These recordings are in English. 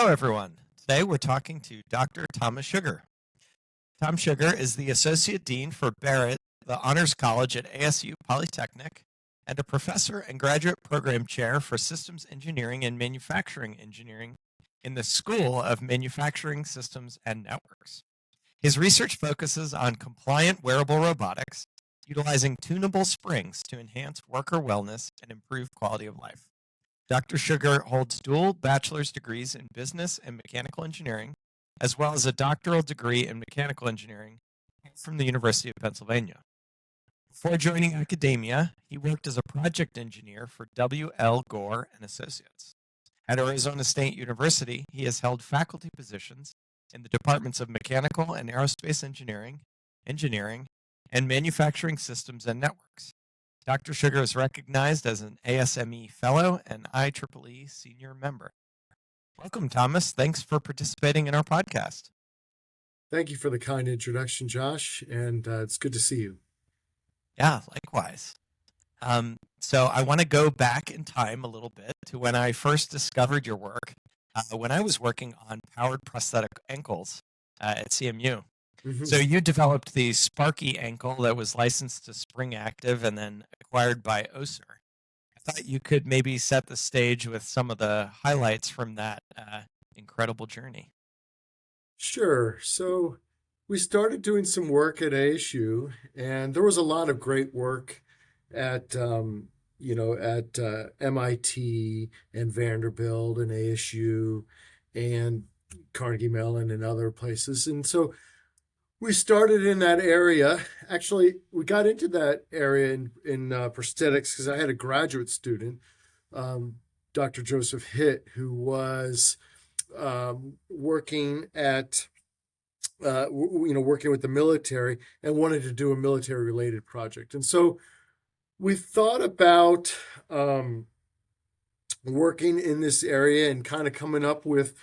Hello, everyone. Today we're talking to Dr. Thomas Sugar. Tom Sugar is the Associate Dean for Barrett, the Honors College at ASU Polytechnic, and a professor and graduate program chair for Systems Engineering and Manufacturing Engineering in the School of Manufacturing Systems and Networks. His research focuses on compliant wearable robotics, utilizing tunable springs to enhance worker wellness and improve quality of life. Dr. Sugar holds dual bachelor's degrees in business and mechanical engineering, as well as a doctoral degree in mechanical engineering from the University of Pennsylvania. Before joining academia, he worked as a project engineer for W.L. Gore and Associates. At Arizona State University, he has held faculty positions in the departments of mechanical and aerospace engineering, and manufacturing systems and networks. Dr. Sugar is recognized as an ASME Fellow and IEEE Senior Member. Welcome, Thomas. Thanks for participating in our podcast. Thank you for the kind introduction, Josh, and it's good to see you. Yeah, likewise. So I want to go back in time a little bit to when I first discovered your work, when I was working on powered prosthetic ankles at CMU. Mm-hmm. So you developed the SPARKy ankle that was licensed to Spring Active and then acquired by Oser. I thought you could maybe set the stage with some of the highlights from that incredible journey. Sure. So we started doing some work at ASU, and there was a lot of great work at MIT and Vanderbilt and ASU and Carnegie Mellon and other places. And so we started in that area. Actually, we got into that area in prosthetics because I had a graduate student, Dr. Joseph Hitt, who was working at, working with the military and wanted to do a military-related project. And so we thought about working in this area and kind of coming up with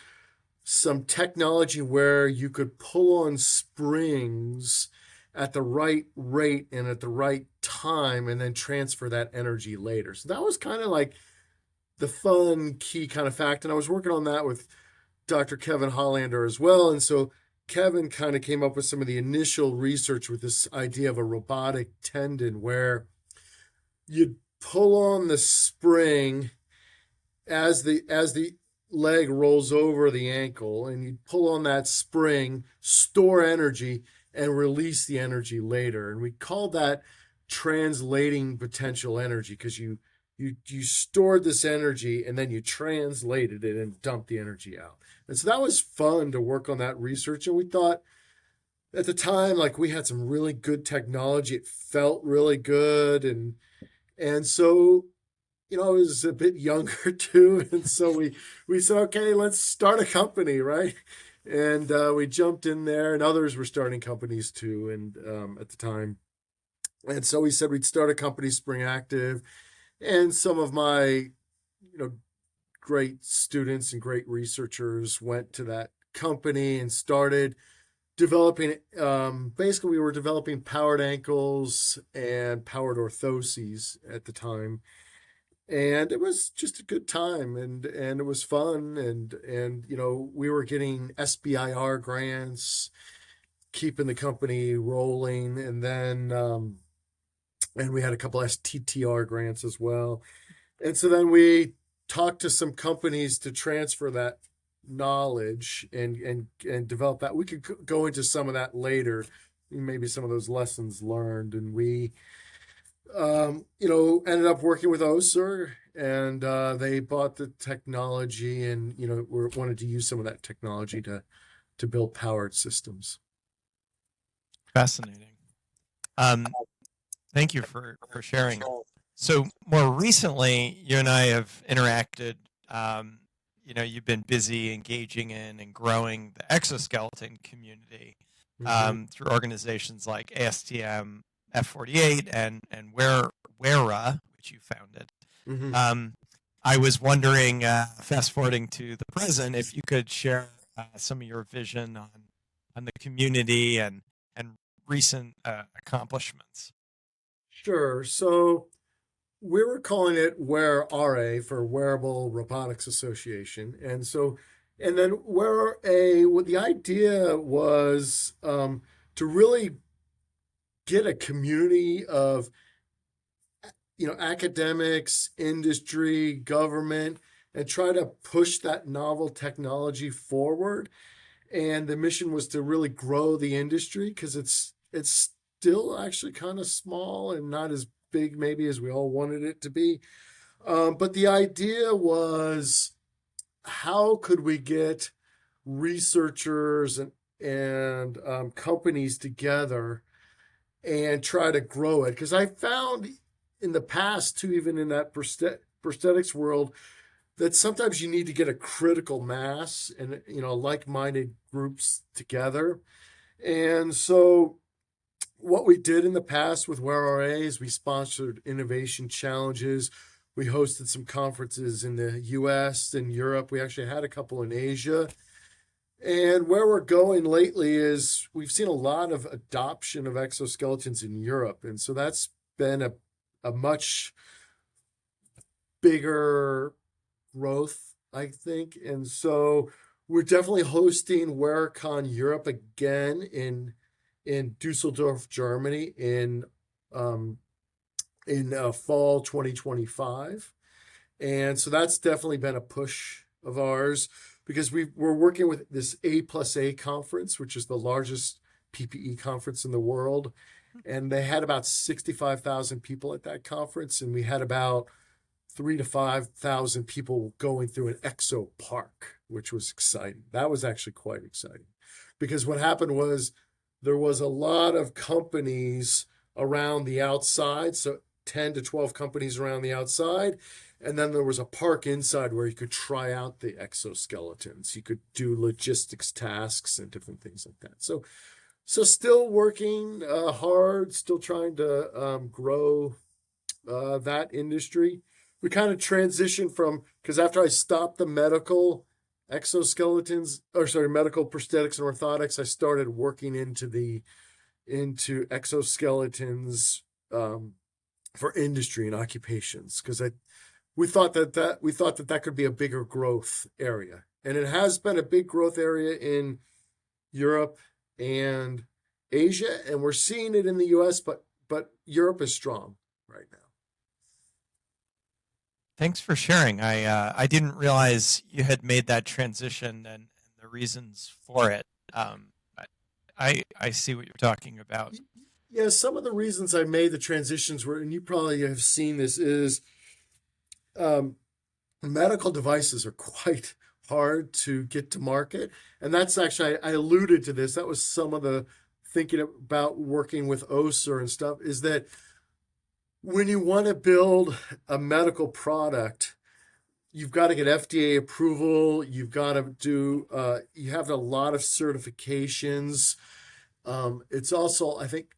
some technology where you could pull on springs at the right rate and at the right time and then transfer that energy later. So that was kind of like the fun key kind of fact. And I was working on that with Dr. Kevin Hollander as well. And so Kevin kind of came up with some of the initial research with this idea of a robotic tendon where you'd pull on the spring as the leg rolls over the ankle, and you pull on that spring, store energy, and release the energy later. And we call that translating potential energy because you stored this energy and then you translated it and dumped the energy out. And so that was fun to work on that research. And we thought at the time, like, we had some really good technology. It felt really good. And so I was a bit younger too. And so we said, okay, let's start a company, right? And we jumped in there, and others were starting companies too. And at the time, and so we said we'd start a company, Spring Active. And some of my, great students and great researchers went to that company and started developing, basically we were developing powered ankles and powered orthoses at the time. And it was just a good time, and it was fun, and we were getting SBIR grants, keeping the company rolling, and then and we had a couple STTR grants as well. And so then we talked to some companies to transfer that knowledge and develop that. We could go into some of that later, maybe some of those lessons learned, and we ended up working with Oser, and they bought the technology, and wanted to use some of that technology to build powered systems. Fascinating. Thank you for sharing. So more recently, you and I have interacted. You've been busy engaging in and growing the exoskeleton community through organizations like ASTM, F48, and Weara, which you founded. Mm-hmm. I was wondering, fast forwarding to the present, if you could share some of your vision on the community and recent accomplishments. Sure. So we were calling it WEARA for Wearable Robotics Association. And so And then what the idea was to really get a community of academics, industry, government, and try to push that novel technology forward. And the mission was to really grow the industry because it's still actually kind of small and not as big maybe as we all wanted it to be. But the idea was, how could we get researchers and companies together and try to grow it? Because I found in the past too, even in that prosthetics world, that sometimes you need to get a critical mass and like-minded groups together. And so what we did in the past with WearRA is we sponsored innovation challenges. We hosted some conferences in the US and Europe. We actually had a couple in Asia. And where we're going lately is we've seen a lot of adoption of exoskeletons in Europe. And so that's been a much bigger growth, I think. And so we're definitely hosting WearCon Europe again in Dusseldorf, Germany in fall 2025. And so that's definitely been a push of ours, because we're working with this A+A conference, which is the largest PPE conference in the world. And they had about 65,000 people at that conference. And we had about 3,000 to 5,000 people going through an exo park, which was exciting. That was actually quite exciting, because what happened was there was a lot of companies around the outside. So 10 to 12 companies around the outside. And then there was a park inside where you could try out the exoskeletons. You could do logistics tasks and different things like that. So still working hard, still trying to grow that industry. We kind of transitioned from, because after I stopped the medical exoskeletons, medical prosthetics and orthotics, I started working into exoskeletons for industry and occupations, because we thought that could be a bigger growth area. And it has been a big growth area in Europe and Asia, and we're seeing it in the US, but Europe is strong right now. Thanks for sharing. I didn't realize you had made that transition and the reasons for it. I see what you're talking about. Yeah, some of the reasons I made the transitions were, and you probably have seen this, is medical devices are quite hard to get to market. And that's actually, I alluded to this. That was some of the thinking about working with OSER and stuff, is that when you want to build a medical product, you've got to get FDA approval. You've got to do, you have a lot of certifications. It's also, I think,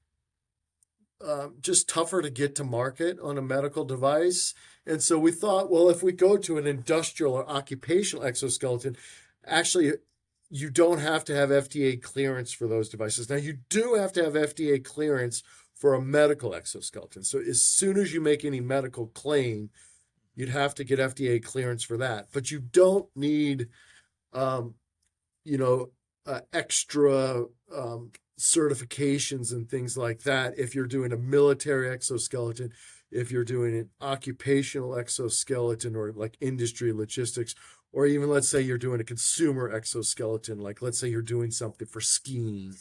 just tougher to get to market on a medical device. And so we thought, well, if we go to an industrial or occupational exoskeleton, actually, you don't have to have FDA clearance for those devices. Now, you do have to have FDA clearance for a medical exoskeleton. So as soon as you make any medical claim, you'd have to get FDA clearance for that. But you don't need, extra certifications and things like that if you're doing a military exoskeleton, if you're doing an occupational exoskeleton, or like industry logistics, or even let's say you're doing a consumer exoskeleton, like let's say you're doing something for skiing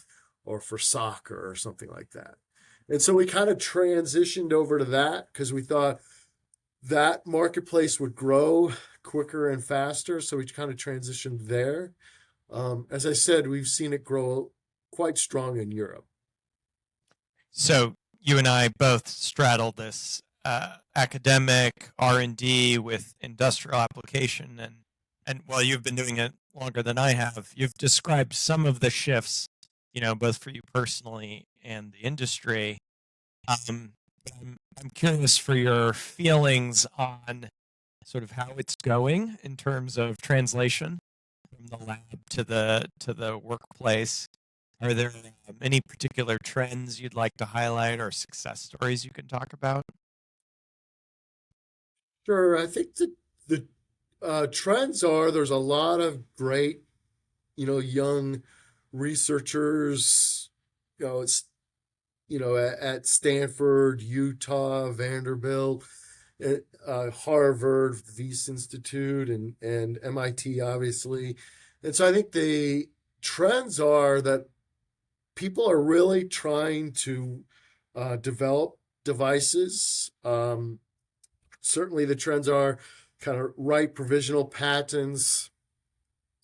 or for soccer or something like that. And so we kind of transitioned over to that because we thought that marketplace would grow quicker and faster. So we kind of transitioned there. As I said, we've seen it grow quite strong in Europe. So you and I both straddle this academic R&D with industrial application, and while you've been doing it longer than I have, you've described some of the shifts, both for you personally and the industry. I'm curious for your feelings on sort of how it's going in terms of translation from the lab to the workplace. Are there any particular trends you'd like to highlight or success stories you can talk about? Sure. I think that Trends are there's a lot of great, young researchers, it's at Stanford, Utah, Vanderbilt, Harvard, the Wyss Institute, and MIT, obviously. And so I think the trends are that people are really trying to develop devices. Certainly, the trends are kind of write provisional patents,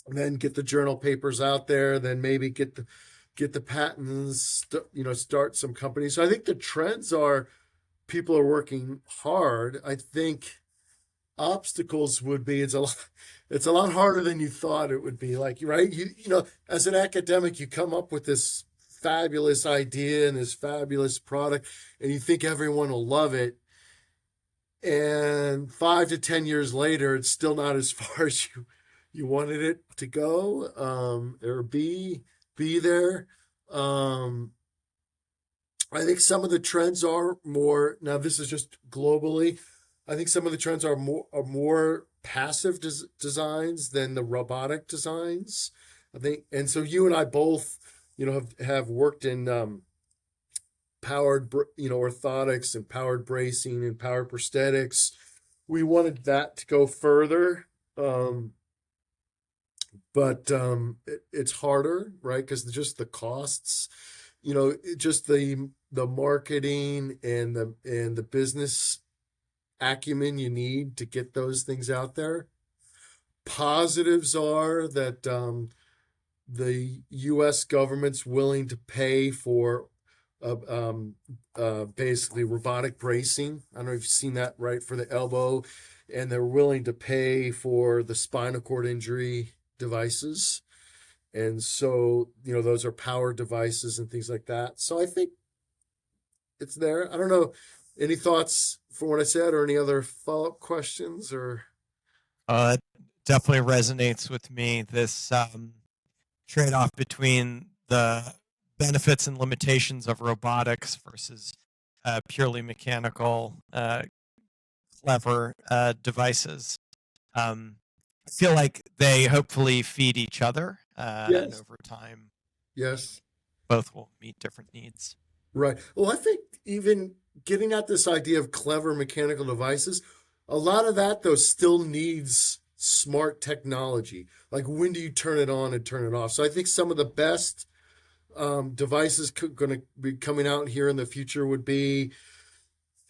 and then get the journal papers out there, then maybe get the patents, start some companies. So I think the trends are people are working hard. I think obstacles would be it's a lot harder than you thought it would be. Like, right, as an academic, you come up with this fabulous idea and this fabulous product, and you think everyone will love it. And 5 to 10 years later, it's still not as far as you wanted it to go, or be there. I think some of the trends are more, now this is just globally. I think some of the trends are more passive designs than the robotic designs. I think, and so you and I both, have worked in powered, orthotics and powered bracing and powered prosthetics. We wanted that to go further. But it's harder, right? Because just the costs, just the marketing and the business acumen you need to get those things out there. Positives are that the U.S. government's willing to pay for basically robotic bracing. I don't know if you've seen that, right, for the elbow, and they're willing to pay for the spinal cord injury devices. And so, those are power devices and things like that. So I think it's there. I don't know. Any thoughts for what I said, or any other follow-up questions? Or It definitely resonates with me. This trade-off between the benefits and limitations of robotics versus purely mechanical, clever devices. I feel like they hopefully feed each other, and yes, over time, yes, both will meet different needs. right. Well, I think even getting at this idea of clever mechanical devices, a lot of that though still needs smart technology. Like, when do you turn it on and turn it off? So I think some of the best devices going to be coming out here in the future would be,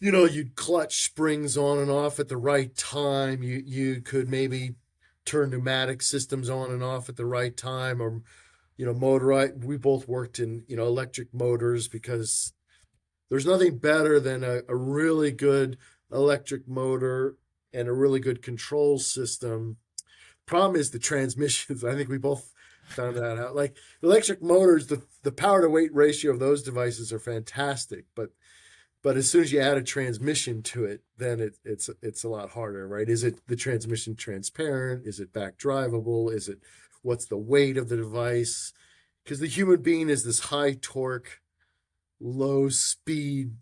you'd clutch springs on and off at the right time. You could maybe turn pneumatic systems on and off at the right time, or motorized. We both worked in electric motors, because there's nothing better than a really good electric motor and a really good control system. Problem is the transmissions. I think we both found that out. Like, electric motors, the power to weight ratio of those devices are fantastic, but as soon as you add a transmission to it, then it's a lot harder, right? Is it the transmission transparent? Is it back drivable? What's the weight of the device? Because the human being is this high torque, low speed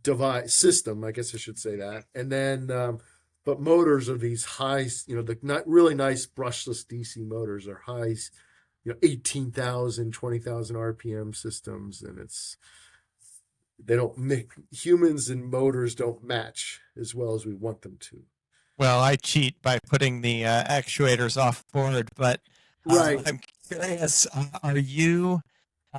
device system, I guess I should say that. And then but motors are these high, the not really nice brushless DC motors are high, 18,000, 20,000 RPM systems, and they don't make, humans and motors don't match as well as we want them to. Well, I cheat by putting the actuators off board, but Right. I'm curious, are you uh,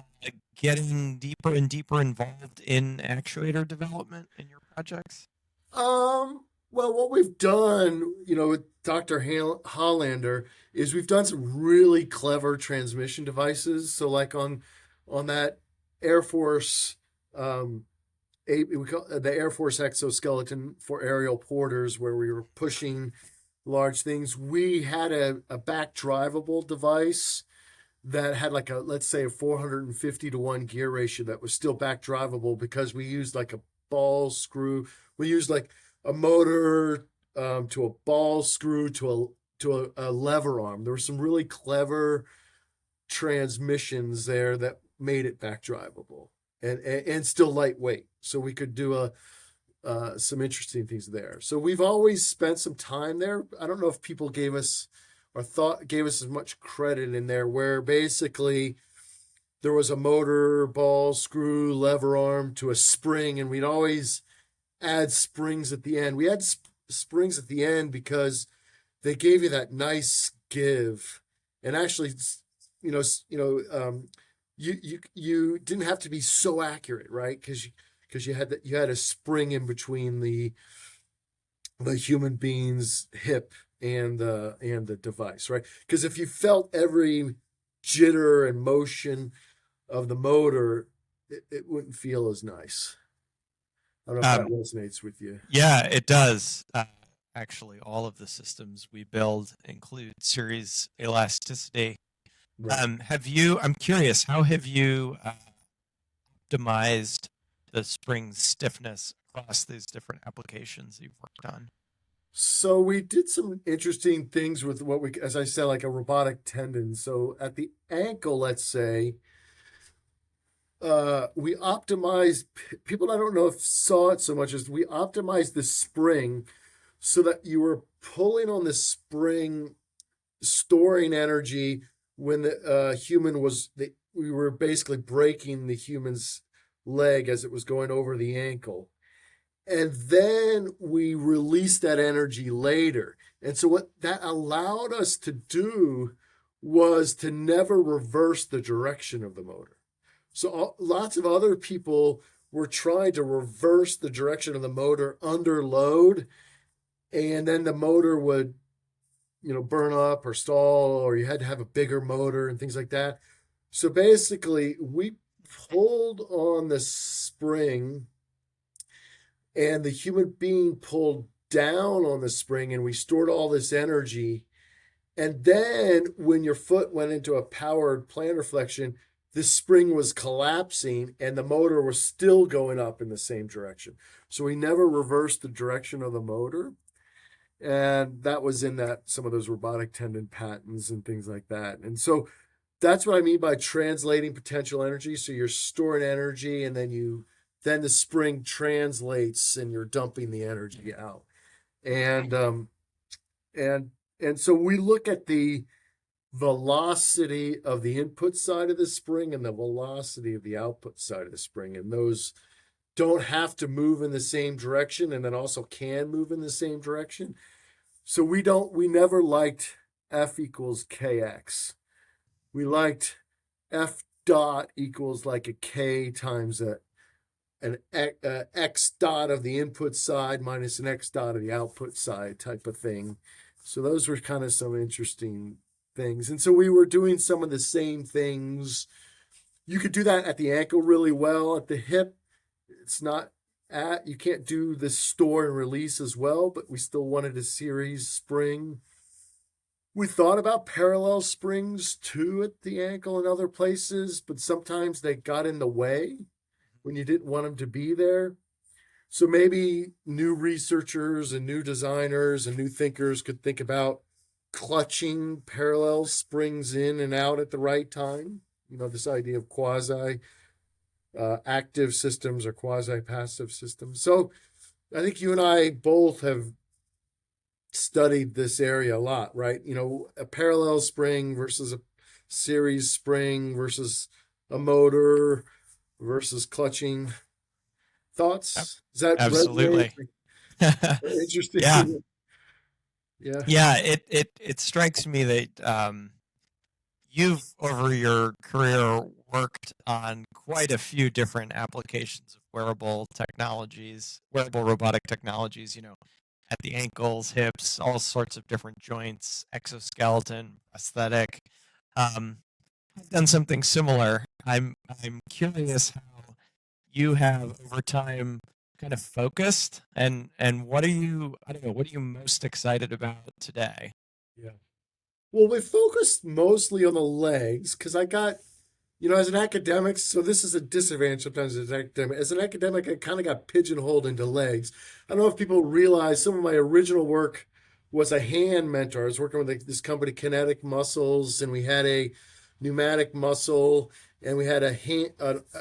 getting deeper and deeper involved in actuator development in your projects? Well, what we've done, with Dr. Hollander, is we've done some really clever transmission devices. So, like on that Air Force, we call the Air Force exoskeleton for aerial porters, where we were pushing large things. We had a back drivable device that had, like, let's say a 450-to-1 gear ratio that was still back drivable, because we used like a ball screw. We used like a motor to a ball screw to a lever arm. There were some really clever transmissions there that made it back drivable and still lightweight. So we could do some interesting things there. So we've always spent some time there. I don't know if people gave us as much credit in there, where basically there was a motor, ball, screw, lever arm to a spring, and we'd always add springs at the end. We had springs at the end because they gave you that nice give, and actually, you didn't have to be so accurate, right? Because you had a spring in between the human being's hip and the device, right? Because if you felt every jitter and motion of the motor, it wouldn't feel as nice. I don't know if that resonates with you. Yeah, it does. Actually, all of the systems we build include series elasticity. Right. I'm curious, how have you optimized the spring stiffness across these different applications you've worked on? So we did some interesting things with as I said, like a robotic tendon. So at the ankle, let's say, we optimized, people I don't know if saw it so much, as we optimized the spring so that you were pulling on the spring, storing energy when the we were basically breaking the human's leg as it was going over the ankle. And then we released that energy later. And so what that allowed us to do was to never reverse the direction of the motor. So lots of other people were trying to reverse the direction of the motor under load, and then the motor would, burn up or stall, or you had to have a bigger motor and things like that. So basically, we pulled on the spring, and the human being pulled down on the spring, and we stored all this energy. And then when your foot went into a powered plantar flexion, the spring was collapsing and the motor was still going up in the same direction. So we never reversed the direction of the motor. And that was in some of those robotic tendon patents and things like that. And so that's what I mean by translating potential energy. So you're storing energy, and then the spring translates and you're dumping the energy out. And so we look at the velocity of the input side of the spring and the velocity of the output side of the spring, and those don't have to move in the same direction, and then also can move in the same direction. So we never liked F equals KX. We liked F dot equals like a K times an X dot of the input side minus an X dot of the output side type of thing. So those were kind of some interesting things. And so we were doing some of the same things. You could do that at the ankle really well. At the hip, you can't do the store and release as well, but we still wanted a series spring. We thought about parallel springs too at the ankle and other places, but sometimes they got in the way when you didn't want them to be there. So maybe new researchers and new designers and new thinkers could think about clutching parallel springs in and out at the right time. This idea of quasi active systems or quasi passive systems. So I think you and I both have studied this area a lot, right? A parallel spring versus a series spring versus a motor versus clutching. Thoughts? Is that absolutely interesting? Yeah. Yeah. It strikes me that you've over your career worked on quite a few different applications of wearable robotic technologies, at the ankles, hips, all sorts of different joints, exoskeleton, prosthetic. I've done something similar. I'm curious how you have over time kind of focused, and what are you most excited about today? Yeah. Well, we focused mostly on the legs because I got, as an academic, so this is a disadvantage sometimes as an academic. As an academic, I kind of got pigeonholed into legs. I don't know if people realize some of my original work was a hand mentor. I was working with this company, Kinetic Muscles, and we had a pneumatic muscle, and we had an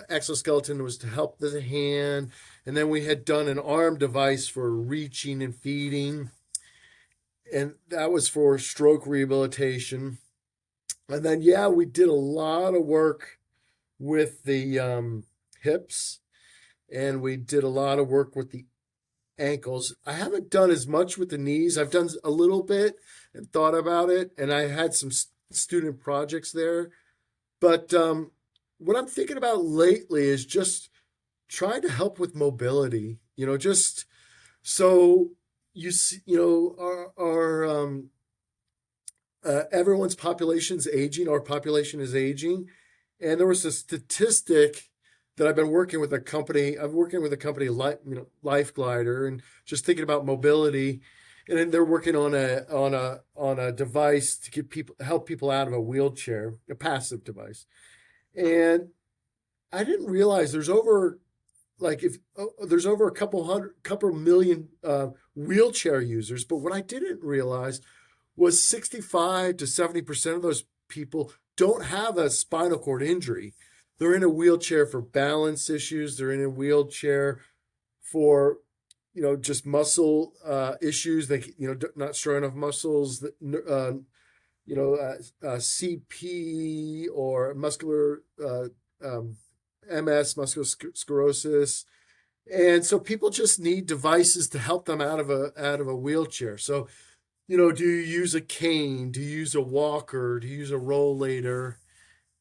exoskeleton that was to help the hand, and then we had done an arm device for reaching and feeding, and that was for stroke rehabilitation. And then, yeah, we did a lot of work with the hips, and we did a lot of work with the ankles. I haven't done as much with the knees. I've done a little bit and thought about it, and I had some student projects there. But what I'm thinking about lately is just trying to help with mobility. Just so you see, everyone's population is aging. Our population is aging, and there was a statistic that I've been working with a company. I'm working with a company, Life Glider, and just thinking about mobility. And then they're working on a device to help people out of a wheelchair, a passive device. And I didn't realize there's over a couple million wheelchair users. But what I didn't realize was 65 to 70% of those people don't have a spinal cord injury. They're in a wheelchair for balance issues. They're in a wheelchair for, just muscle issues. They, not strong enough muscles. CP or muscular MS, muscular sclerosis. And so people just need devices to help them out of a wheelchair. So, do you use a cane? Do you use a walker? Do you use a rollator?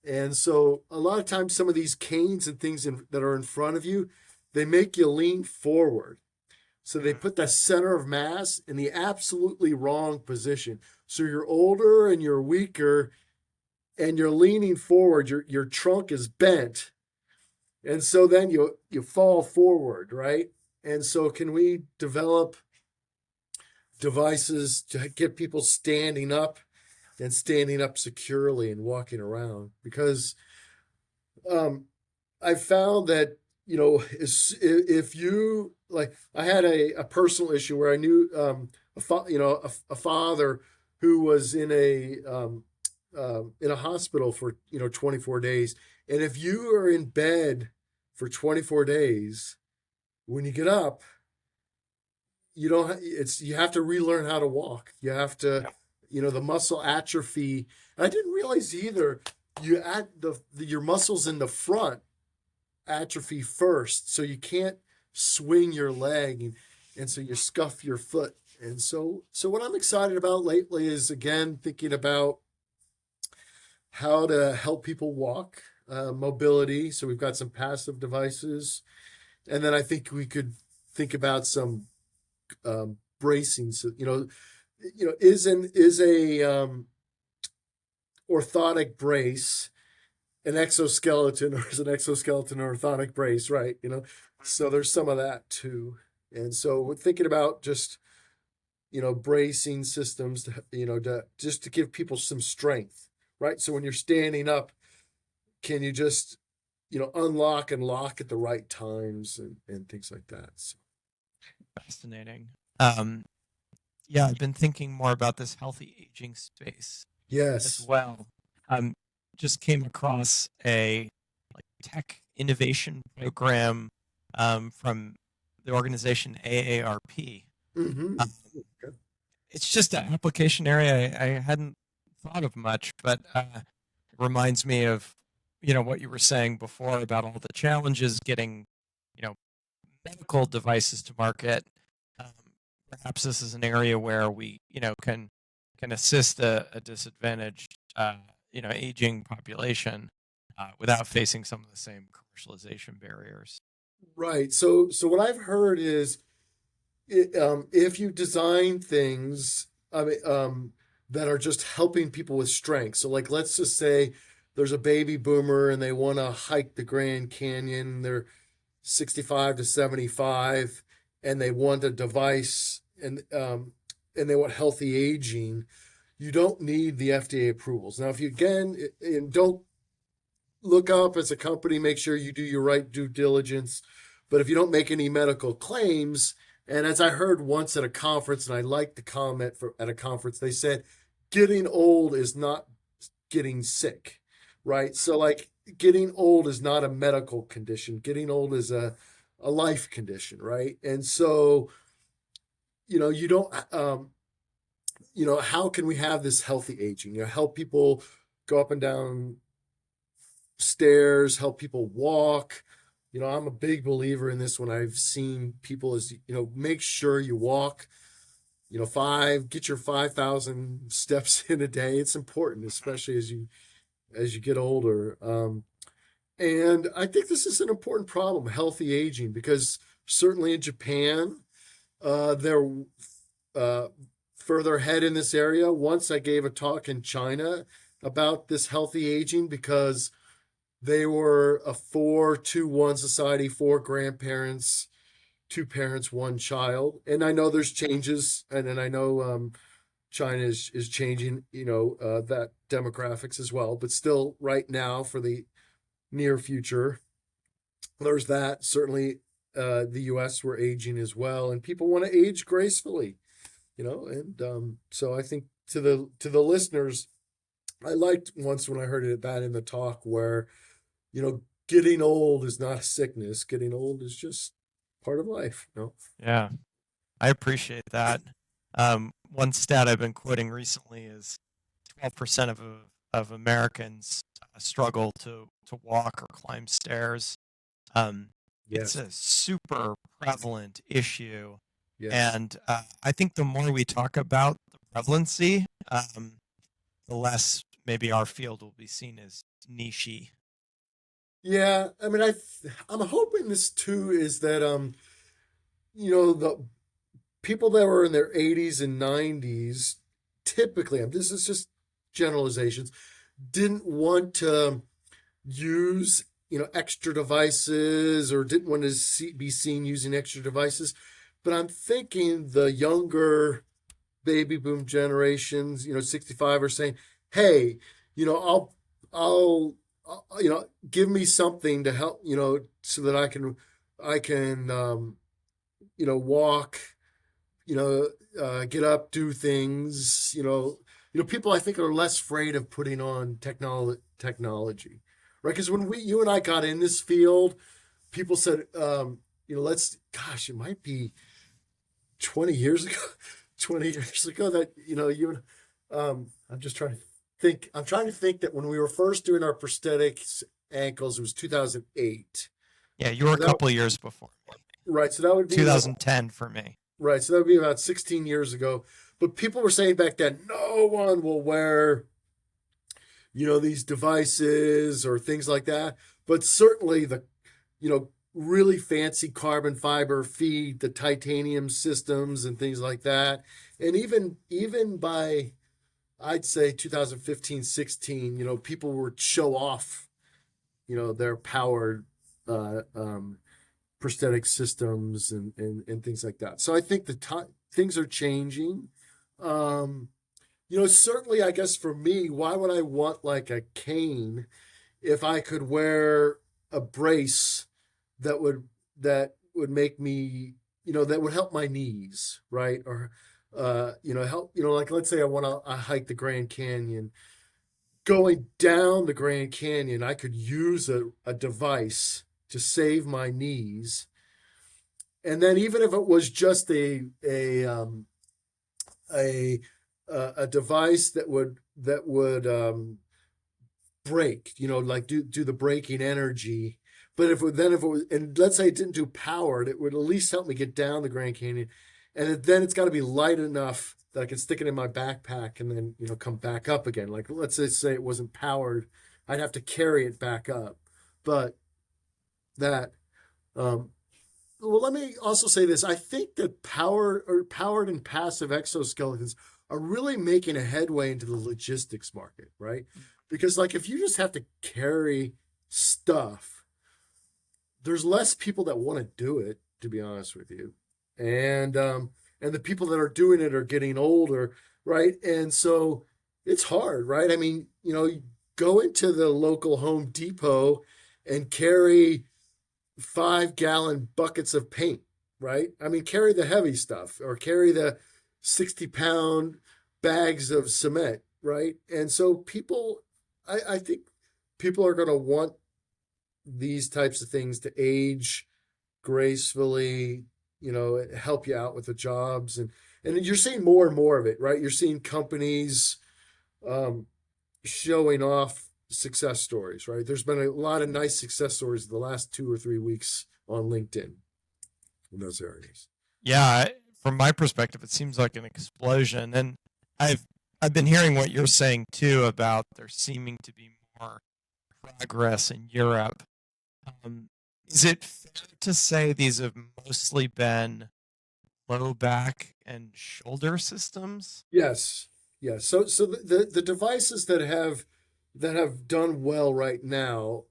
And so a lot of times some of these canes and things that are in front of you, they make you lean forward. So they put the center of mass in the absolutely wrong position. So you're older and you're weaker and you're leaning forward. Your trunk is bent. And so then you fall forward, right? And so can we develop devices to get people standing up and standing up securely and walking around? Because I found that, if you I had a personal issue where I knew a father who was in a hospital for 24 days, and if you are in bed for 24 days, when you get up, you have to relearn how to walk. You have to, the muscle atrophy. I didn't realize either. You add your muscles in the front atrophy first, so you can't swing your leg, and so you scuff your foot. And so what I'm excited about lately is, again, thinking about how to help people walk, mobility. So we've got some passive devices, and then I think we could think about some bracing. So is a orthotic brace an exoskeleton, or is an exoskeleton an orthotic brace, right? So there's some of that too. And so we're thinking about just bracing systems to give people some strength, right? So when you're standing up, can you just unlock and lock at the right times and things like that. So. Fascinating. Yeah, I've been thinking more about this healthy aging space as Yes. well. Just came across a tech innovation program from the organization AARP. Mm-hmm. It's just an application area I hadn't thought of much, but it reminds me of what you were saying before about all the challenges getting medical devices to market. Perhaps this is an area where we can assist a disadvantaged aging population without facing some of the same commercialization barriers. Right. So what I've heard is, if you design things, that are just helping people with strength. So let's just say there's a baby boomer and they want to hike the Grand Canyon. They're 65 to 75, and they want a device, and they want healthy aging. You don't need the FDA approvals. Now, if you, again, and don't look up as a company, make sure you do your right due diligence. But if you don't make any medical claims, and as I heard once at a conference, and I liked the comment at a conference, they said, getting old is not getting sick, right? So getting old is not a medical condition. Getting old is a life condition, right? And so, you don't, how can we have this healthy aging? Help people go up and down stairs, help people walk. I'm a big believer in this when I've seen people is, make sure you walk, get your 5,000 steps in a day. It's important, especially as you get older. And I think this is an important problem, healthy aging, because certainly in Japan, they're further ahead in this area. Once I gave a talk in China about this healthy aging because they were a 4-2-1 society, 4 grandparents, 2 parents, 1 child. And I know there's changes, and then I know China is changing, that demographics as well. But still, right now, for the near future, there's that. Certainly, the U.S. we're aging as well, and people want to age gracefully, And so I think to the listeners, I liked once when I heard that in the talk where, getting old is not a sickness. Getting old is just part of life. Yeah, I appreciate that. One stat I've been quoting recently is 12% of Americans struggle to walk or climb stairs. It's Yes. a super prevalent issue. Yes. And I think the more we talk about the prevalency, the less maybe our field will be seen as niche-y. Yeah. I mean, I'm hoping this too is that the people that were in their 80s and 90s, typically, this is just generalizations, didn't want to use extra devices or didn't want to be seen using extra devices. But I'm thinking the younger baby boom generations, 65, are saying, hey, I'll give me something to help, so that I can walk, get up, do things, people I think are less afraid of putting on technology, right? Because when you and I got in this field, people said, it might be 20 years ago, 20 years ago that, I'm just trying to think. I'm trying to think that when we were first doing our prosthetics ankles, it was 2008. Yeah, you were a couple of years before. Right. So that would be 2010 for me. Right. So that would be about 16 years ago. But people were saying back then, no one will wear, these devices or things like that. But certainly the, really fancy carbon fiber feed, the titanium systems and things like that. And even by, I'd say 2015, 16, people would show off, their powered prosthetic systems and things like that. So I think things are changing. Certainly, I guess for me, why would I want like a cane if I could wear a brace that would make me, that would help my knees, right? Or, help, like let's say I want to hike the Grand Canyon. Going down the Grand Canyon, I could use a device to save my knees. And then even if it was just a device that would brake, like do the braking energy. But if it was, and let's say it didn't do powered, it would at least help me get down the Grand Canyon. And then it's got to be light enough that I can stick it in my backpack and then, come back up again. Like let's say it wasn't powered, I'd have to carry it back up. But that, well, let me also say this. I think that powered and passive exoskeletons are really making a headway into the logistics market, right? Because like if you just have to carry stuff, there's less people that want to do it, to be honest with you. And the people that are doing it are getting older, right? And so it's hard, right? I mean, go into the local Home Depot and carry 5-gallon buckets of paint, right? I mean, carry the heavy stuff or carry the 60-pound bags of cement, right? And so people, I think people are going to want these types of things to age gracefully, help you out with the jobs. And you're seeing more and more of it, right? You're seeing companies um, showing off success stories, right? There's been a lot of nice success stories the last 2 or 3 weeks on LinkedIn in those areas. Yeah, from my perspective, it seems like an explosion, and I've I've been hearing what you're saying too about there seeming to be more progress in Europe. Um, is it fair to say these have mostly been low back and shoulder systems? Yes, yes. So the devices that have done well right now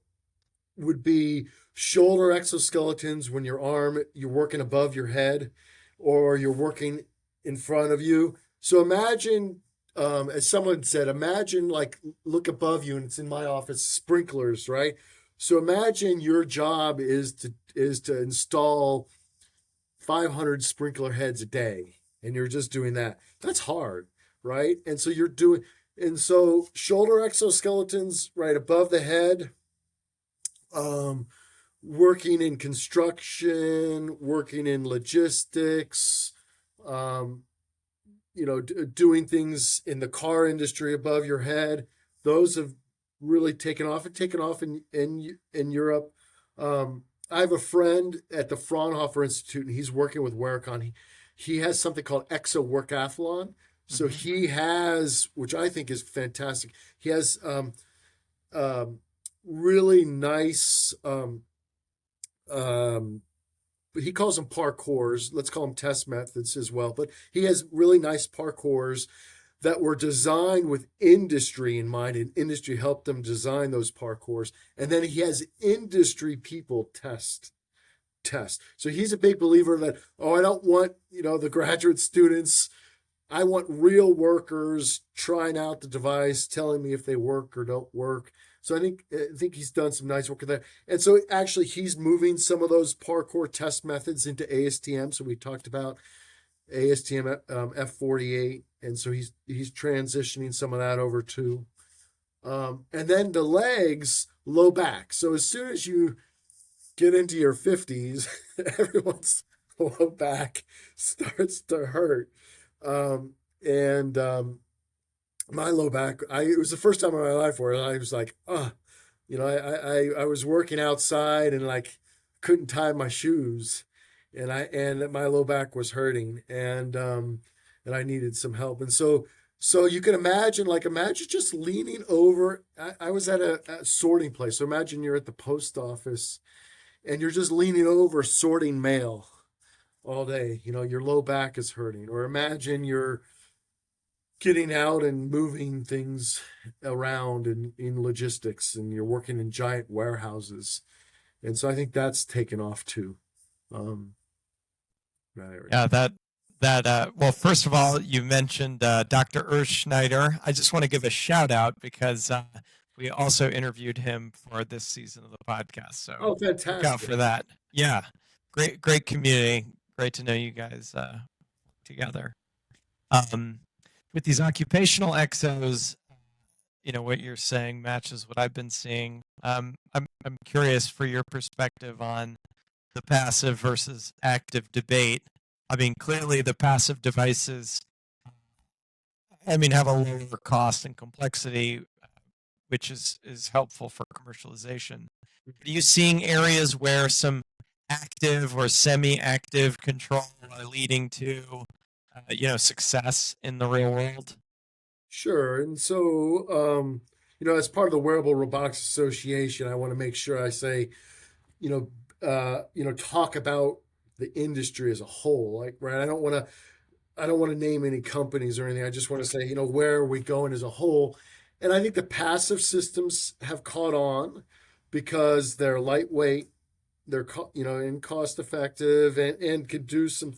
would be shoulder exoskeletons when you're working above your head or you're working in front of you. So imagine, as someone said, imagine like look above you, and it's in my office, sprinklers, right? So imagine your job is to install 500 sprinkler heads a day, and you're just doing that. That's hard, right? And so shoulder exoskeletons right above the head, um, working in construction, working in logistics, um, doing things in the car industry above your head. Those have really taken off in Europe. I have a friend at the Fraunhofer Institute, and he's working with Wearicon. He has something called Exo Workathlon. So he has, which I think is fantastic. He has um, really nice. Um, he calls them parkours. Let's call them test methods as well. But he has really nice parkours that were designed with industry in mind, and industry helped them design those parkours. And then he has industry people test. So he's a big believer that, I don't want, the graduate students. I want real workers trying out the device, telling me if they work or don't work. So I think he's done some nice work with that. And so actually he's moving some of those parkour test methods into ASTM. So we talked about ASTM F48, and so he's transitioning some of that over too. And then the legs, low back. So as soon as you get into your 50s, everyone's low back starts to hurt. And my low back, it was the first time in my life where I was like, I was working outside and like couldn't tie my shoes, and my low back was hurting, and I needed some help. And so you can imagine just leaning over. I was at a sorting place. So imagine you're at the post office and you're just leaning over sorting mail all day. Your low back is hurting. Or imagine you're getting out and moving things around in logistics, and you're working in giant warehouses. And so I think that's taken off too. Um, that area. Yeah, well, first of all, you mentioned Dr. Urs Schneider. I just want to give a shout out because we also interviewed him for this season of the podcast. So Oh, look out for fantastic. that. Yeah, great community. Great to know you guys together. Um, with these occupational exos, what you're saying matches what I've been seeing. I'm curious for your perspective on the passive versus active debate. I mean, clearly the passive devices, have a lower cost and complexity, which is helpful for commercialization. Are you seeing areas where some active or semi-active control are leading to, success in the real world? Sure. And so, as part of the Wearable Robotics Association, I want to make sure I say, talk about the industry as a whole. Like, right, I don't want to name any companies or anything. I just want to say, where are we going as a whole? And I think the passive systems have caught on because they're lightweight, they're and cost effective, and could do some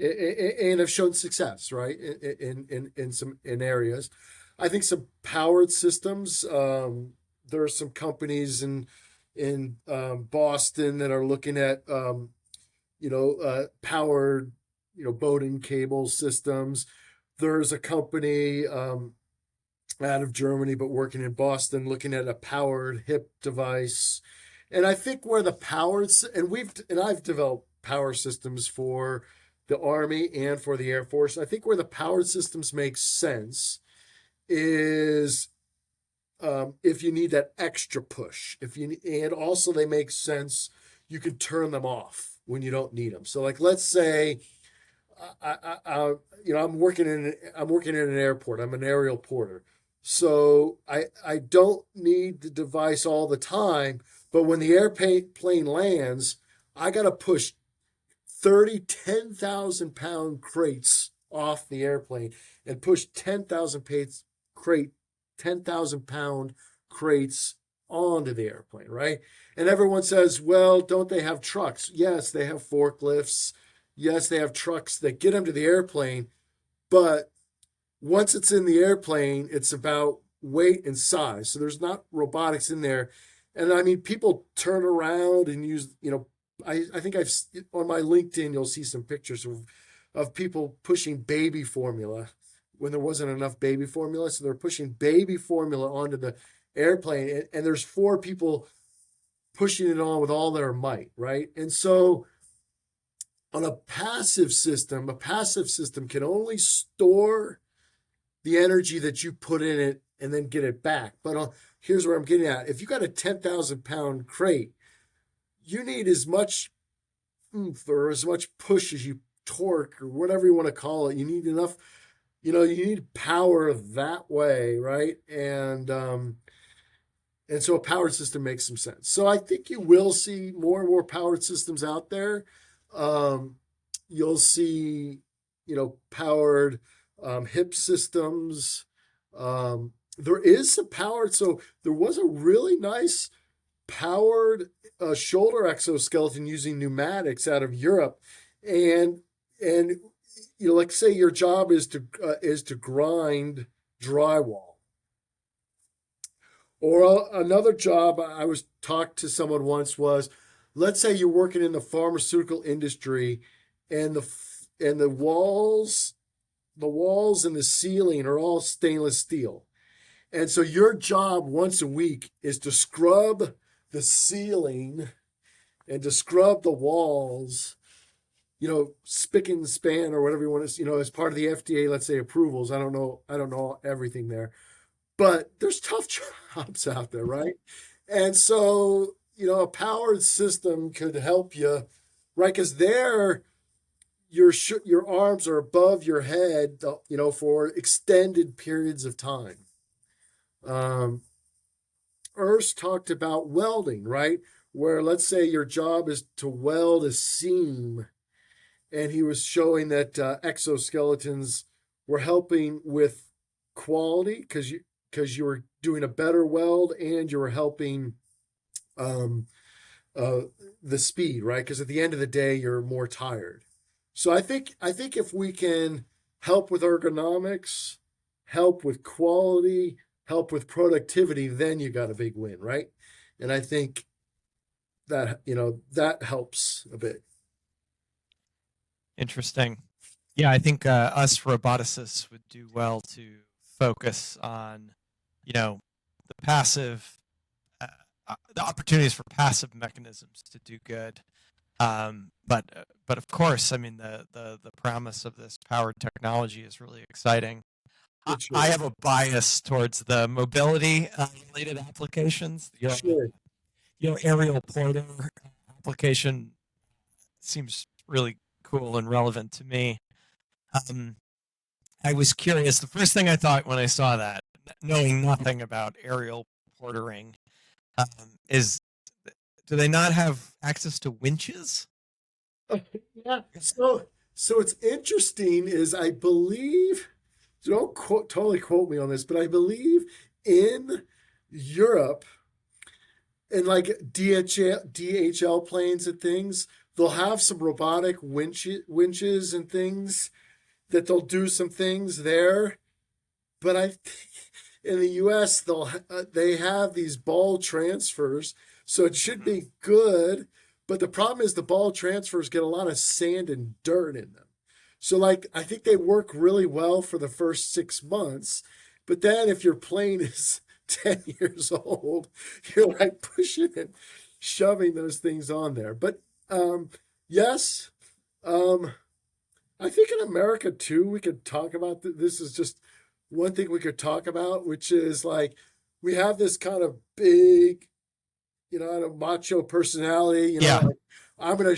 and have shown success, right, in areas. I think some powered systems. There are some companies in Boston that are looking at powered boat and cable systems. There's a company out of Germany, but working in Boston, looking at a powered hip device. And I think where the I've developed power systems for the Army and for the Air Force. I think where the powered systems make sense is if you need that extra push. And also they make sense. You can turn them off when you don't need them. So, like, let's say, I'm working in an airport. I'm an aerial porter, so I don't need the device all the time. But when the airplane lands, I got to push 10,000 pound crates off the airplane and push 10,000 pound crates onto the airplane, right? And everyone says, well, don't they have trucks? Yes, they have forklifts. Yes, they have trucks that get them to the airplane. But once it's in the airplane, it's about weight and size. So there's not robotics in there. And I mean, people turn around and use, I think on my LinkedIn, you'll see some pictures of people pushing baby formula when there wasn't enough baby formula. So they're pushing baby formula onto the airplane, and there's 4 people pushing it on with all their might, right? And so on a passive system can only store the energy that you put in it and then get it back. But here's where I'm getting at. If you got a 10,000 pound crate, you need as much oomph or as much push as you torque or whatever you want to call it. You need enough, you need power that way, right? And so a powered system makes some sense. So I think you will see more and more powered systems out there. You'll see, powered hip systems. There is some powered. So there was a really nice powered shoulder exoskeleton using pneumatics out of Europe, and like, say your job is to grind drywall. Or another job I was talked to someone once was, let's say you're working in the pharmaceutical industry, and the walls and the ceiling are all stainless steel. And so your job once a week is to scrub the ceiling and to scrub the walls, spick and span or whatever you want to, as part of the FDA, let's say, approvals. I don't know everything there, but there's tough jobs out there, right? And so, a powered system could help you, right? Because your arms are above your head, for extended periods of time. Urs talked about welding, right? Where, let's say your job is to weld a seam, and he was showing that exoskeletons were helping with quality because you were doing a better weld, and you were helping the speed, right? Because at the end of the day, you're more tired. So I think if we can help with ergonomics, help with quality, help with productivity, then you got a big win, right? And I think that that helps a bit. Interesting. Yeah, I think us roboticists would do well to focus on, the passive, the opportunities for passive mechanisms to do good. But of course, I mean, the promise of this powered technology is really exciting. I have a bias towards the mobility related applications. Sure. Aerial porter application seems really cool and relevant to me. I was curious. The first thing I thought when I saw that, knowing nothing about aerial portering, is, do they not have access to winches? Yeah. So it's interesting is, I believe, don't totally quote me on this, but I believe in Europe, in like DHL planes and things, they'll have some robotic winches and things that they'll do some things there. But I think in the U.S. they have these ball transfers, so it should be good. But the problem is the ball transfers get a lot of sand and dirt in them. So, like, I think they work really well for the first 6 months, But then if your plane is 10 years old, you're like pushing and shoving those things on there. But yes, um, I think in America too, we could talk about this is just one thing we could talk about, which is like we have this kind of big, macho personality, Yeah. like I'm gonna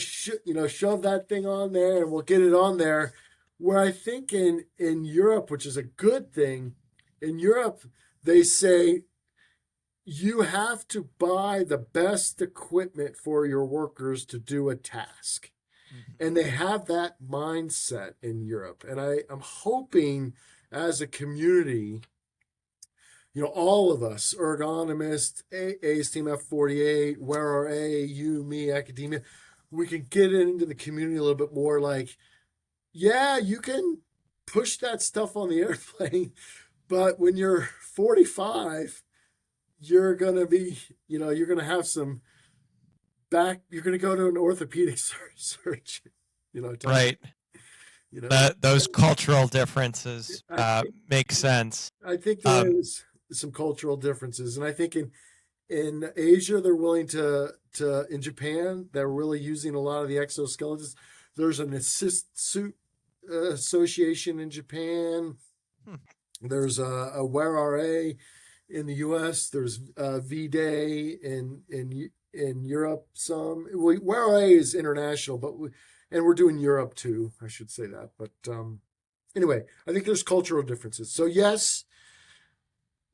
shove that thing on there and we'll get it on there. Where I think in Europe, which is a good thing, in Europe they say you have to buy the best equipment for your workers to do a task. Mhm. And they have that mindset in Europe. And I'm hoping as a community, all of us, ergonomists, A's Team F48, Where Are A, you, me, academia, we can get into the community a little bit more like, yeah, you can push that stuff on the airplane, but when you're 45, you're going to be, you're going to have some you're going to go to an orthopedic surgeon, Right. you know, Those cultural differences I, make sense. I think there Um, is some cultural differences. And I think in Asia, they're willing to in Japan, they're really using a lot of the exoskeletons. There's an assist suit association in Japan. hmm, There's a Where Are A in the U.S. There's V-Day in Europe. Where Are A is international, but we're doing Europe too. I should say that. But anyway, I think there's cultural differences. So yes,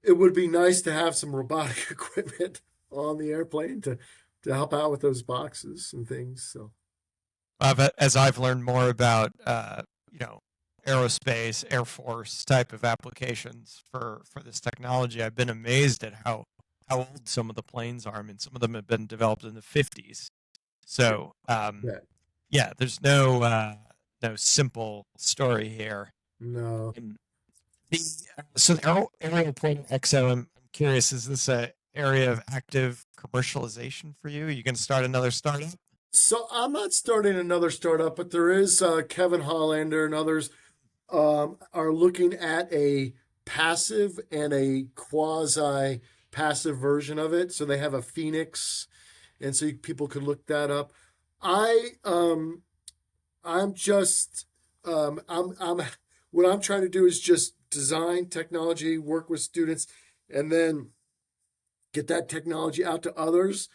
it would be nice to have some robotic equipment on the airplane to help out with those boxes and things. So as I've learned more about, you know, aerospace, Air Force type of applications for this technology, I've been amazed at how old some of the planes are. I mean, some of them have been developed in the 50s. So, yeah, yeah, there's no simple story here. no. Um, so the aerial point exo, I'm curious, is this a area of active commercialization for you? Are you going to start another startup? So I'm not starting another startup, but there is Kevin Hollander and others are looking at a passive and a quasi passive version of it. So they have a Phoenix, and so people could look that up. I I'm just I'm what I'm trying to do is just design technology, work with students, and then get that technology out to others.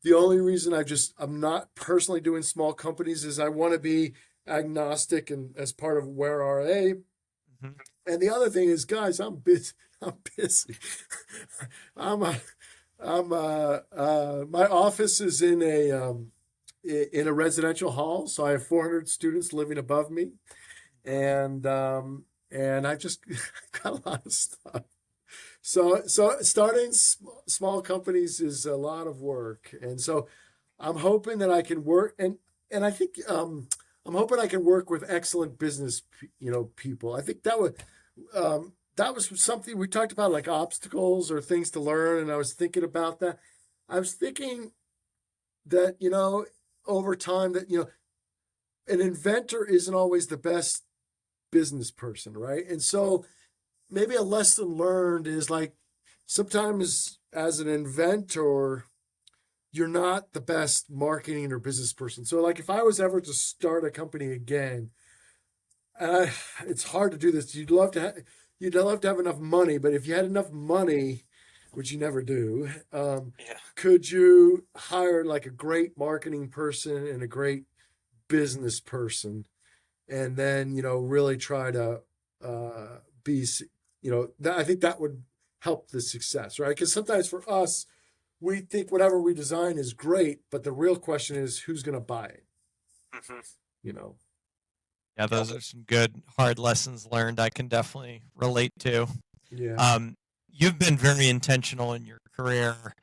The only reason I'm not personally doing small companies is I want to be agnostic and as part of Where Are A. Mhm. And the other thing is, guys, I'm busy. I'm busy. I'm a, my office is in a residential hall, so I have 400 students living above me, and I just got a lot of stuff. So starting small companies is a lot of work, and so I'm hoping that I can work and I think I'm hoping I can work with excellent business people. I think that was something we talked about, like obstacles or things to learn, and I was thinking about that. I was thinking that over time that an inventor isn't always the best business person, right? And so maybe a lesson learned is like sometimes as an inventor, you're not the best marketing or business person. So like if I was ever to start a company again, it's hard to do this. You'd love to have enough money, but if you had enough money, which you never do, Yeah. could you hire like a great marketing person and a great business person, and then really try to be I think that would help the success, right? Because sometimes for us, we think whatever we design is great, but the real question is who's going to buy it, Mhm. you know? Yeah, those are some good hard lessons learned. I can definitely relate to. Yeah. Um, you've been very intentional in your career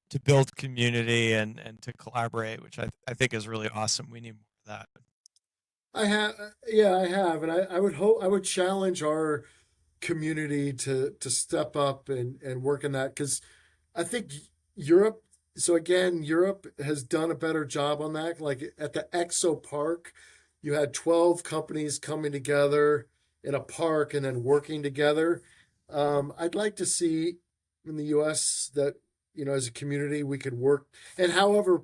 to build community and to collaborate, which I think is really awesome. We need more of that. I have, and I would challenge our community to step up and work in that because I think Europe. So again, Europe has done a better job on that. Like at the Exo Park, you had 12 companies coming together in a park and then working together. I'd like to see in the U.S. that, as a community, we could work. And however,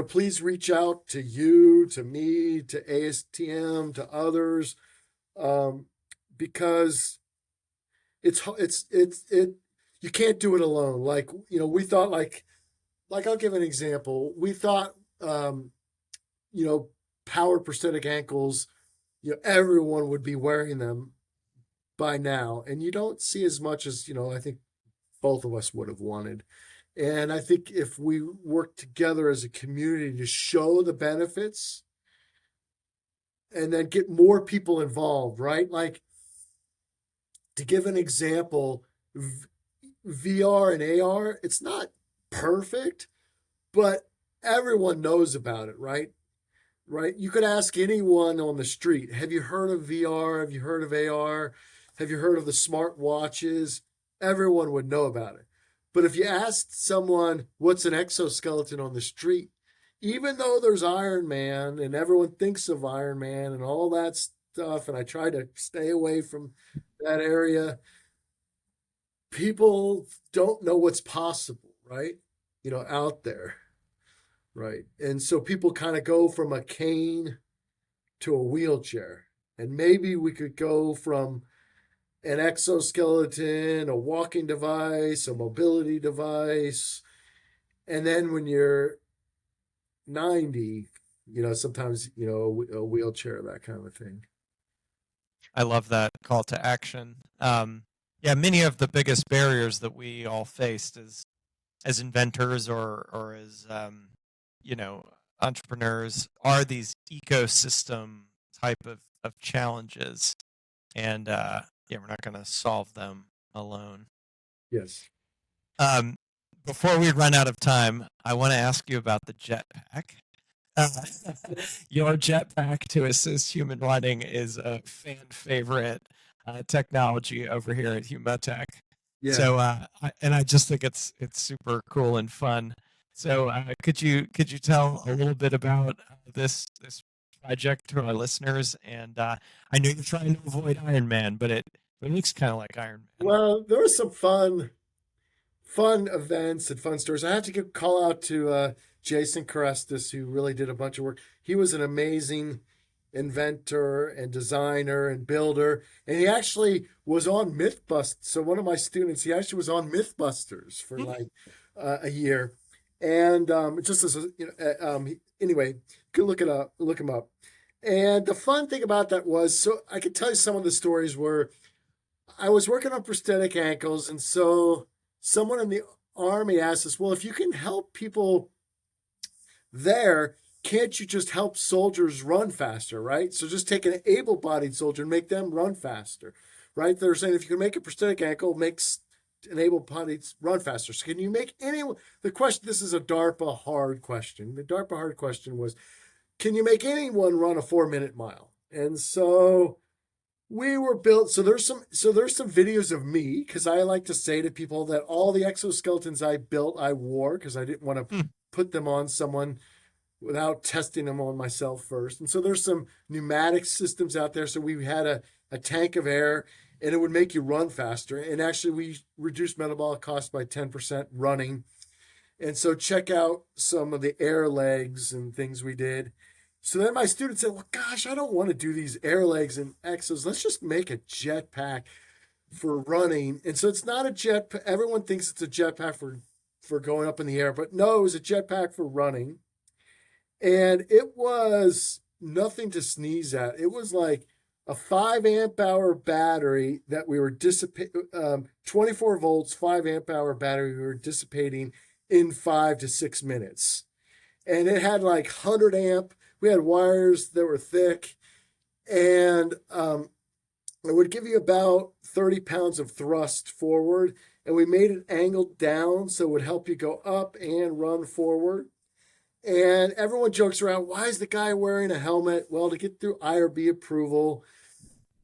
please reach out to you, to me, to ASTM, to others, um, because it you can't do it alone. Like, we thought like I'll give an example. We thought, you know, powered prosthetic ankles, everyone would be wearing them by now, and you don't see as much as I think both of us would have wanted. And I think if we work together as a community to show the benefits and then get more people involved, right? Like, to give an example, VR and AR, it's not perfect, but everyone knows about it, right? Right? You could ask anyone on the street, have you heard of VR? Have you heard of AR? Have you heard of the smart watches? Everyone would know about it. But if you asked someone what's an exoskeleton on the street, even though there's Iron Man and everyone thinks of Iron Man and all that stuff, and I try to stay away from that area, people don't know what's possible, right? Out there, right? And so people kind of go from a cane to a wheelchair. And maybe we could go from an exoskeleton, a walking device, a mobility device. And then when you're 90, sometimes, a wheelchair, that kind of thing. I love that call to action. Yeah, many of the biggest barriers that we all faced as inventors or as entrepreneurs are these ecosystem type of challenges, and yeah, we're not going to solve them alone. Yes. Before we run out of time, I want to ask you about the jetpack. Your jetpack to assist human running is a fan favorite technology over here at Humotech. Yeah. So, I just think it's super cool and fun. So, could you tell a little bit about this project to our listeners? And I know you're trying to avoid Iron Man, but it looks kind of like Iron Man. Well, there was some fun events and fun stories. I have to call out to Jason Carestis, who really did a bunch of work. He was an amazing inventor and designer and builder, and he actually was on Mythbusters. So one of my students, he actually was on Mythbusters for like a year, and just as anyway, you can look him up. And the fun thing about that was, so I could tell you some of the stories where I was working on prosthetic ankles, and so someone in the Army asked us, well, if you can help people there, can't you just help soldiers run faster, right? So just take an able-bodied soldier and make them run faster, right? They're saying if you can make a prosthetic ankle, makes an able-bodied run faster. So can you make anyone, the question, this is a DARPA hard question. The DARPA hard question was, can you make anyone run a 4-minute mile? And so we were built. So there's some videos of me, because I like to say to people that all the exoskeletons I built, I wore, because I didn't want to put them on someone without testing them on myself first. And so there's some pneumatic systems out there. So we had a tank of air, and it would make you run faster. And actually, we reduced metabolic costs by 10% running. And so check out some of the air legs and things we did. So then my student said, well, gosh, I don't want to do these air legs and exos. Let's just make a jetpack for running. And so it's not a jetpack. Everyone thinks it's a jetpack for going up in the air, but no, it was a jetpack for running. And it was nothing to sneeze at. It was like a 5 amp hour battery that we were 24 volts, 5 amp hour battery we were dissipating in 5 to 6 minutes. And it had like 100 amp. We had wires that were thick, and it would give you about 30 pounds of thrust forward. And we made it angled down so it would help you go up and run forward. And everyone jokes around, why is the guy wearing a helmet? Well, to get through IRB approval,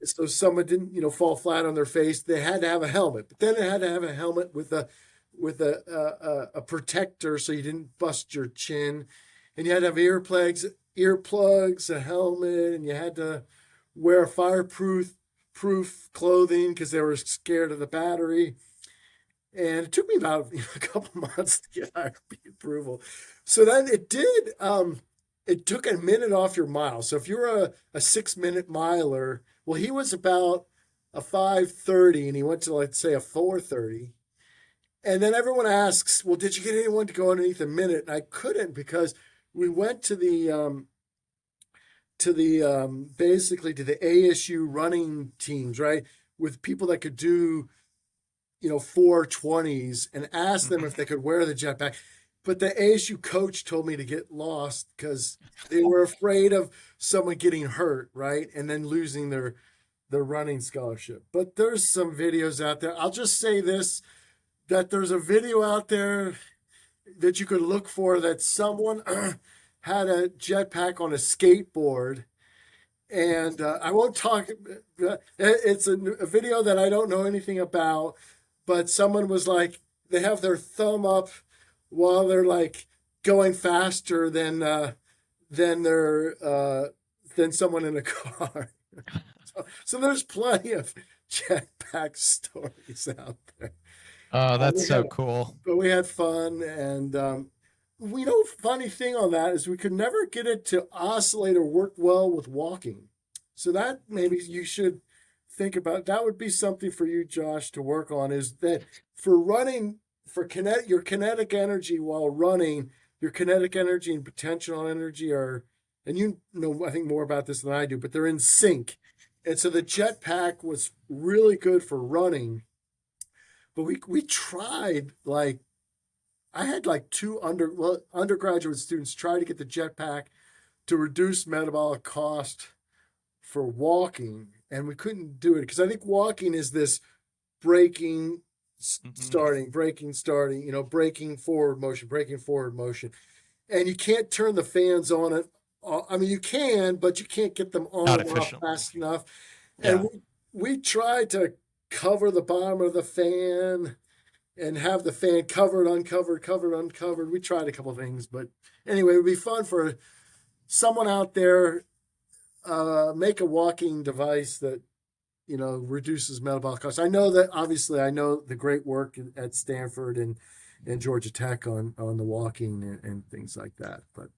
so someone didn't, fall flat on their face, they had to have a helmet. But then it had to have a helmet with a protector so you didn't bust your chin. And you had to have earplugs, a helmet, and you had to wear a fireproof proof clothing because they were scared of the battery. And it took me about a couple months to get IRB approval. So then it took a minute off your mile. So if you're a 6-minute miler, well, he was about a 5:30 and he went to, let's say, a 4:30. And then everyone asks, well, did you get anyone to go underneath a minute? And I couldn't because we went to the basically to the ASU running teams, right? With people that could do 4:20s and asked them if they could wear the jetpack. But the ASU coach told me to get lost because they were afraid of someone getting hurt, right? And then losing their running scholarship. But there's some videos out there. I'll just say this, that there's a video out there that you could look for that someone had a jetpack on a skateboard. And I won't talk. It's a video that I don't know anything about. But someone was like, they have their thumb up while they're like going faster than someone in a car. So there's plenty of jetpack stories out there. Oh, that's so cool. But we had fun, and funny thing on that is we could never get it to oscillate or work well with walking. So that maybe you should think about. That would be something for you, Josh, to work on, is that for running, for your kinetic energy while running, your kinetic energy and potential energy are, and I think more about this than I do, but they're in sync. And so the jetpack was really good for running. But we tried, like, I had like two undergraduate students try to get the jetpack to reduce metabolic cost for walking, and we couldn't do it because I think walking is this braking, starting, braking, starting, braking forward motion, and you can't turn the fans on it. I mean, you can, but you can't get them on and off fast enough. Yeah. And we tried to cover the bottom of the fan and have the fan covered, uncovered. We tried a couple of things, but anyway, it would be fun for someone out there. Make a walking device that reduces metabolic costs. I know the great work at Stanford and Georgia Tech on the walking and things like that. But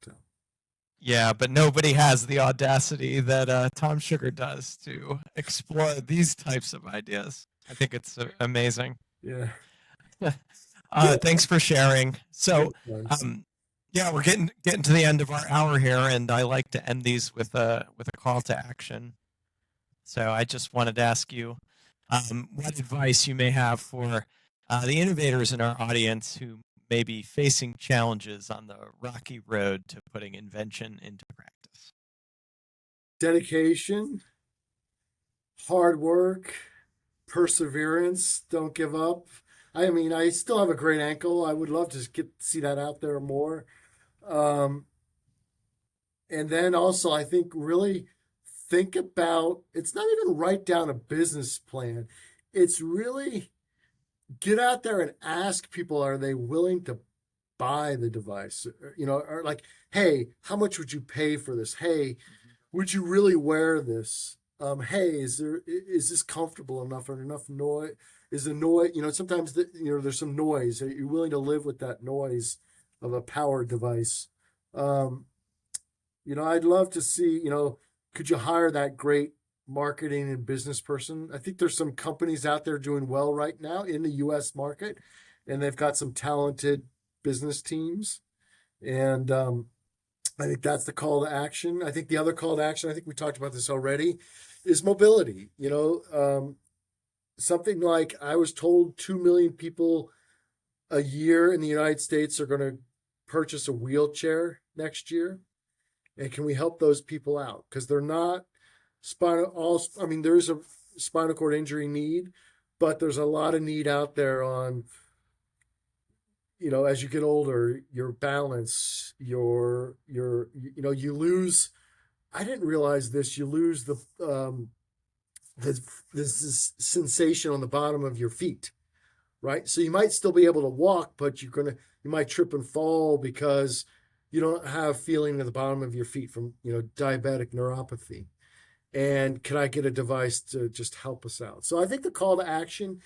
yeah, but nobody has the audacity that Tom Sugar does to explore these types of ideas. I think it's amazing. Yeah. Thanks for sharing. So, yeah, we're getting to the end of our hour here, and I like to end these with a call to action. So I just wanted to ask you what advice you may have for the innovators in our audience who may be facing challenges on the rocky road to putting invention into practice. Dedication, hard work, perseverance, don't give up. I mean, I still have a great ankle. I would love to see that out there more. And then also, I think really think about, it's not even write down a business plan. It's really get out there and ask people, are they willing to buy the device? Or like, hey, how much would you pay for this? Hey, would you really wear this? Hey, is this comfortable enough or enough noise? Is the noise, sometimes there's some noise. Are you willing to live with that noise of a powered device? I'd love to see, could you hire that great marketing and business person? I think there's some companies out there doing well right now in the US market, and they've got some talented business teams. And I think that's the call to action. I think the other call to action, I think we talked about this already, is mobility. Something like, I was told 2 million people a year in the United States are going to purchase a wheelchair next year. And can we help those people out? Because they're not there is a spinal cord injury need, but there's a lot of need out there on, as you get older, your balance, you lose, I didn't realize this, you lose this sensation on the bottom of your feet, right? So you might still be able to walk, but you might trip and fall because you don't have feeling at the bottom of your feet from, diabetic neuropathy. And can I get a device to just help us out? So I think the call to action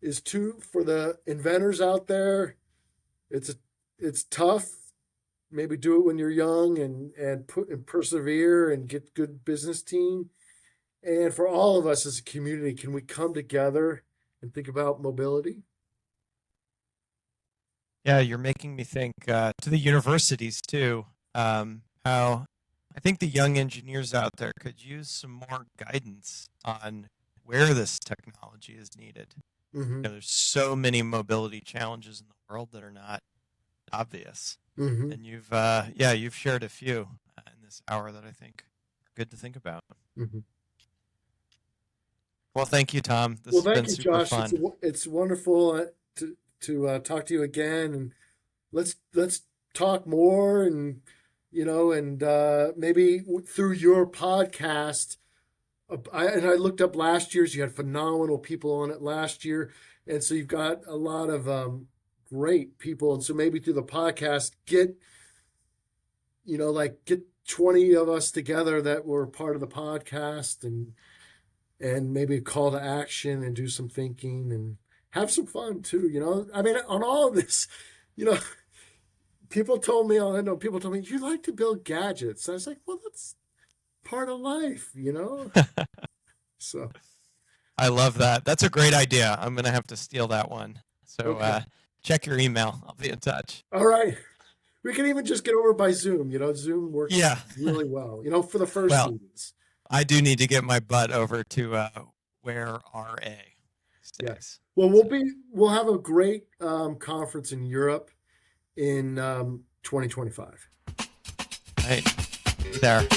is for the inventors out there. It's tough. Maybe do it when you're young and persevere and get good business team. And for all of us as a community, can we come together and think about mobility? Yeah, you're making me think to the universities too. How I think the young engineers out there could use some more guidance on where this technology is needed. Mm-hmm. There's so many mobility challenges in the world that are not obvious, Mm-hmm. and you've shared a few in this hour that I think are good to think about. Mm-hmm. Well, thank you, Tom. This Well, has thank been you, super Josh. fun. It's wonderful to talk to you again, and let's talk more, and maybe through your podcast. I looked up last year's. You had phenomenal people on it last year, and so you've got a lot of great people, and so maybe through the podcast, get 20 of us together that were part of the podcast, and maybe a call to action and do some thinking and have some fun too. I mean, on all of this, you know, people told me you like to build gadgets. I was like, well, that's part of life, So I love that. That's a great idea. I'm going to have to steal that one. So okay, check your email. I'll be in touch. all right. We can even just get over by Zoom. Zoom works Yeah. really well. For the first Well, meetings. I do need to get my butt over to where RA stays. Yeah. Well, we'll have a great conference in Europe in 2025. Right. Be there.